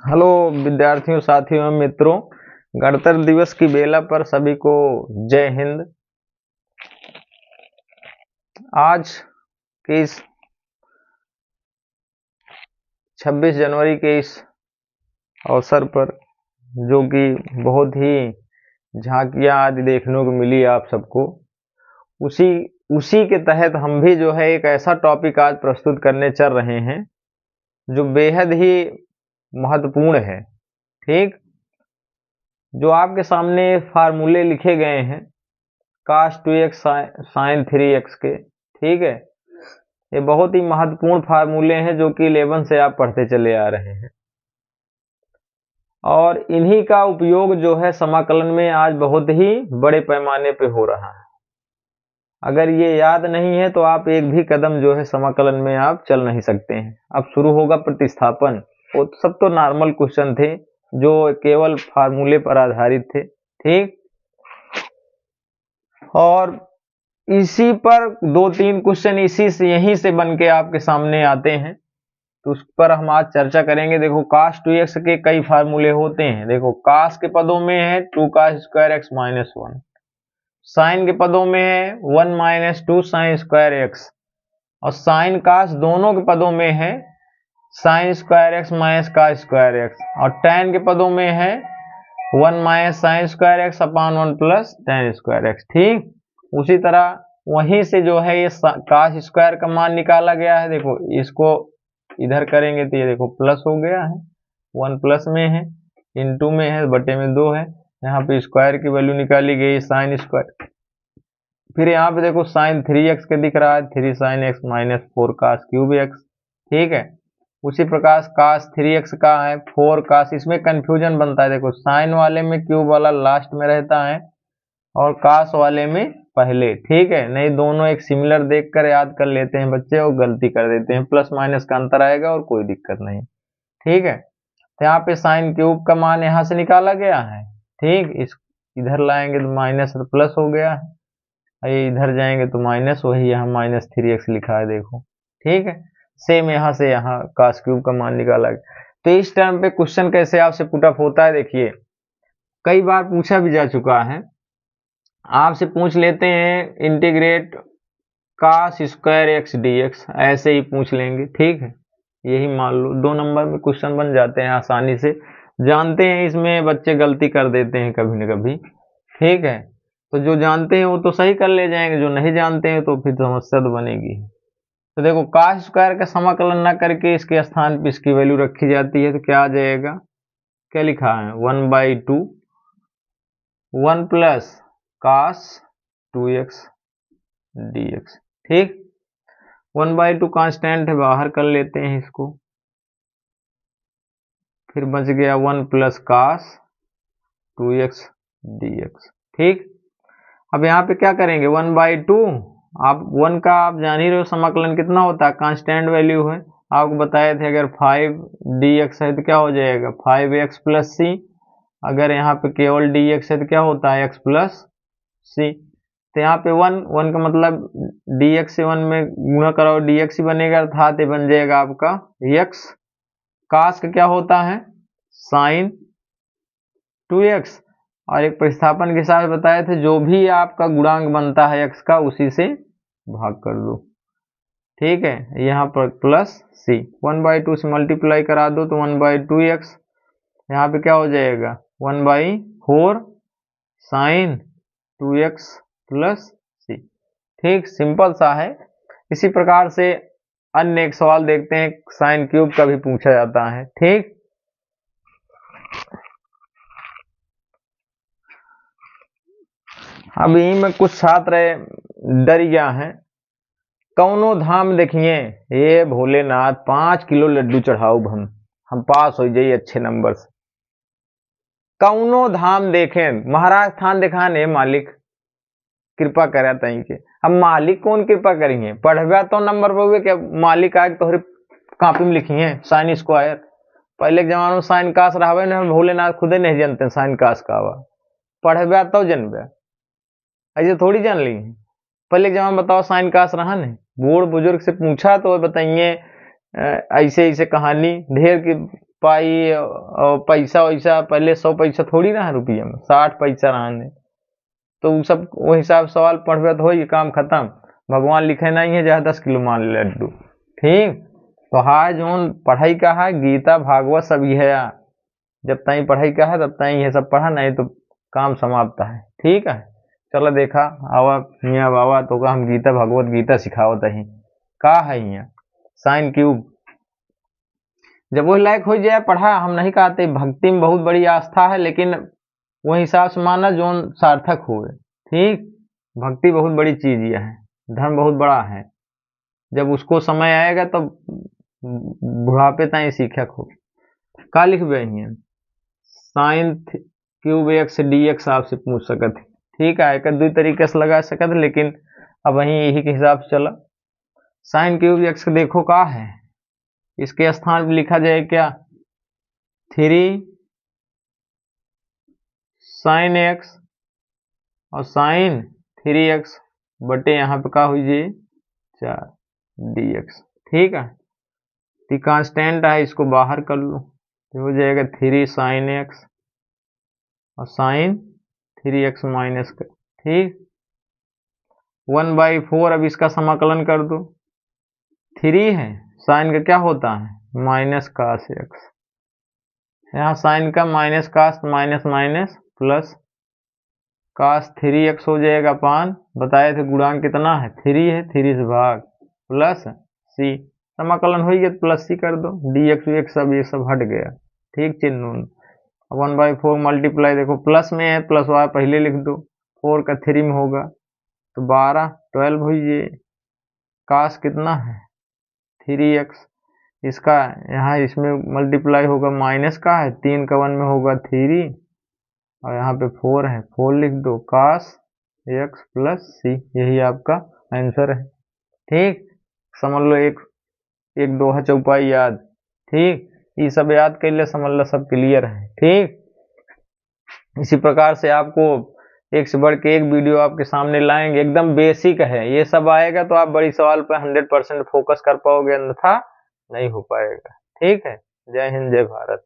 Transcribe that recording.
Hello विद्यार्थियों, साथियों एवं मित्रों। गणतंत्र दिवस की बेला पर सभी को जय हिंद। आज के इस 26 जनवरी के इस अवसर पर, जो कि बहुत ही झांकियां आदि देखने को मिली आप सबको, उसी उसी के तहत हम भी जो है एक ऐसा टॉपिक आज प्रस्तुत करने चल रहे हैं जो बेहद ही महत्वपूर्ण है। ठीक, जो आपके सामने फार्मूले लिखे गए हैं cos 2x sin 3x के, ठीक है, ये बहुत ही महत्वपूर्ण फार्मूले हैं जो कि 11 से आप पढ़ते चले आ रहे हैं, और इन्हीं का उपयोग जो है समाकलन में आज बहुत ही बड़े पैमाने पे हो रहा है। अगर ये याद नहीं है तो आप एक भी कदम जो है समाकलन में आप चल नहीं सकते हैं। अब शुरू होगा प्रतिस्थापन। वो सब तो नॉर्मल क्वेश्चन थे जो केवल फार्मूले पर आधारित थे, ठीक, और इसी पर 2-3 क्वेश्चन इसी से यहीं से बन के आपके सामने आते हैं, तो उस पर हम आज चर्चा करेंगे। देखो, cos 2x के कई फार्मूले होते हैं। देखो, cos के पदों में है 2cos² x - 1, sin के पदों में है 1 - 2 sin² x, और sin cos दोनों के पदों में है sin² x - cos² x, और tan के पदों में है 1 - sin² x / 1 + tan² x। ठीक, उसी तरह वहीं से जो है ये cos² का मान निकाला गया है। देखो, इसको इधर करेंगे तो ये देखो प्लस हो गया है, 1 प्लस में है, इनटू में है, बटे में 2 है। यहाँ पे स्क्वायर की वैल्यू निकाली गई sin²। फिर यहाँ पे देखो sin 3x के दिख रहा है, 3 sin x - 4 cos³ x। ठीक है, उसी प्रकार cos 3x का है 4 cos। इसमें कंफ्यूजन बनता है। देखो, साइन वाले में क्यूब वाला लास्ट में रहता है और cos वाले में पहले। ठीक है, नहीं, दोनों एक सिमिलर देखकर याद कर लेते हैं बच्चे और गलती कर देते हैं। प्लस माइनस का अंतर आएगा और कोई दिक्कत नहीं। ठीक है, तो यहाँ पे sin³ का मान यहाँ से निकाला गया है। ठीक, इस इधर लाएंगे तो माइनस तो प्लस हो गया है, इधर जाएंगे तो माइनस, वही यहाँ -3x लिखा है। देखो, ठीक है, सेम यहाँ से यहाँ cos³ का मान निकाला गया। तो इस टाइम पे क्वेश्चन कैसे आपसे पुटअप होता है, देखिए, कई बार पूछा भी जा चुका है। आपसे पूछ लेते हैं इंटीग्रेट cos² x dx, ऐसे ही पूछ लेंगे। ठीक है, यही मान लो 2 नंबर में क्वेश्चन बन जाते हैं आसानी से। जानते हैं इसमें बच्चे गलती कर देते हैं कभी न कभी। ठीक है, तो जो जानते हैं वो तो सही कर ले जाएंगे, जो नहीं जानते हैं तो फिर समस्या तो बनेगी। तो देखो, cos² का समाकलन न करके इसके स्थान पे इसकी वैल्यू रखी जाती है, तो क्या आ जाएगा, क्या लिखा है, 1/2 1 + cos 2x dx। ठीक, 1/2 कांस्टेंट है, बाहर कर लेते हैं इसको, फिर बच गया 1 + cos 2x dx। ठीक, अब यहाँ पे क्या करेंगे, 1/2, आप 1 का आप जान ही रहे हो समाकलन कितना होता है, कांस्टेंट वैल्यू है। आपको बताए थे अगर 5 dx है तो क्या हो जाएगा, 5x + c। अगर यहाँ पे केवल dx है तो क्या होता है, x + c। तो यहाँ पे 1 का मतलब dx से 1 में गुणा करो, dx ही बनेगा, अर्थात ये बन जाएगा आपका x। cos का क्या होता है, sin 2x, और एक प्रतिस्थापन के साथ बताए थे जो भी आपका गुणांक बनता है x का उसी से भाग कर दो। ठीक है, यहाँ पर प्लस c, 1/2 से मल्टीप्लाई करा दो तो 1/2x, यहाँ पे क्या हो जाएगा, 1/4 sin 2x + c। ठीक, सिंपल सा है। इसी प्रकार से अन्य एक सवाल देखते हैं, sin³ का भी पूछा जाता है। ठीक, अब यहीं में कुछ छात्र डर गया है। कौनो धाम देखिए, ये भोलेनाथ 5 किलो लड्डू चढ़ाओ, हम पास हो जाइए अच्छे नंबर से। कौनो धाम देखें, महाराज थान दिखाने मालिक कृपा करे तई के। अब मालिक कौन कृपा करेंगे, पढ़वा तो नंबर पर क्या मालिक आए तो कॉपी में लिखिए sin²। पहले के जमाने में साइन कास रहा ना, भोलेनाथ खुदे नहीं जानते साइन कास का हुआ, पढ़वा तो जनबे, ऐसे थोड़ी जान ली। पहले के जमाने में बताओ साइन कास रहा नहीं, बूढ़ बुजुर्ग से पूछा तो बताइए ऐसे ऐसे कहानी ढेर की पाई और पैसा वैसा पहले 100 पैसा थोड़ी ना है रुपये में, 60 पैसा रहने, तो वो सब वो हिसाब सवाल पढ़बे तो हो काम खत्म। भगवान लिखे नहीं है जहाँ 10 किलो मान लड्डू। ठीक, तो हाय जो पढ़ाई का है गीता भागवत सब है, जब तई पढ़ाई का है तब तई ये सब पढ़ा, नहीं तो काम समाप्त है। ठीक है, चलो देखा आवा मियाँ बाबा तो का हम गीता भगवत गीता सिखावत ही का है यहाँ साइन क्यूब। जब वो लायक हो जाए पढ़ा, हम नहीं कहते भक्ति में बहुत बड़ी आस्था है, लेकिन वो हिसाब से माना जो सार्थक हुए। ठीक, भक्ति बहुत बड़ी चीज यह है, धर्म बहुत बड़ा है, जब उसको समय आएगा तो बुढ़ापे तक शिक्षक हो। का लिखबे हैं sine cube x D x आपसे पूछ सकते। ठीक है, एक दो तरीके से लगा सकते, लेकिन अब वही यही के हिसाब से चला। साइन क्यूब एक्स का देखो का है, इसके स्थान पर लिखा जाए क्या 3 साइन एक्स और साइन 3x बटे यहाँ पे का हो जाए 4 dx। ठीक है, तो कांस्टेंट है, इसको बाहर कर लो तो हो जाएगा 3 साइन एक्स और साइन 3x माइनस का। ठीक, 1/4 अब इसका समाकलन कर दो, 3 है साइन का क्या होता है माइनस कास एक्स, यहाँ साइन का minus cos minus minus plus cos 3x हो जाएगा पान, बताए थे गुणांक कितना है 3 है, 3 से भाग प्लस c, समाकलन हो गया प्लस c कर दो, dx x सब ये सब हट गया। ठीक, चिन्ह 1/4 मल्टीप्लाई देखो प्लस में है, प्लस y पहले लिख दो, 4 का 3 में होगा तो 12 12 हो ये, कास कितना है 3x, इसका यहाँ इसमें मल्टीप्लाई होगा माइनस का है, 3 का 1 में होगा 3 और यहाँ पे 4 है, 4 लिख दो कास x प्लस सी, यही आपका आंसर है। ठीक, समझ लो एक एक दोहा चौपाई याद। ठीक, ये सब याद कर ले, समझ लो सब क्लियर है। ठीक, इसी प्रकार से आपको एक से बढ़ के एक वीडियो आपके सामने लाएंगे, एकदम बेसिक है, ये सब आएगा तो आप बड़ी सवाल पर 100% फोकस कर पाओगे, अन्यथा नहीं हो पाएगा। ठीक है, जय हिंद जय भारत।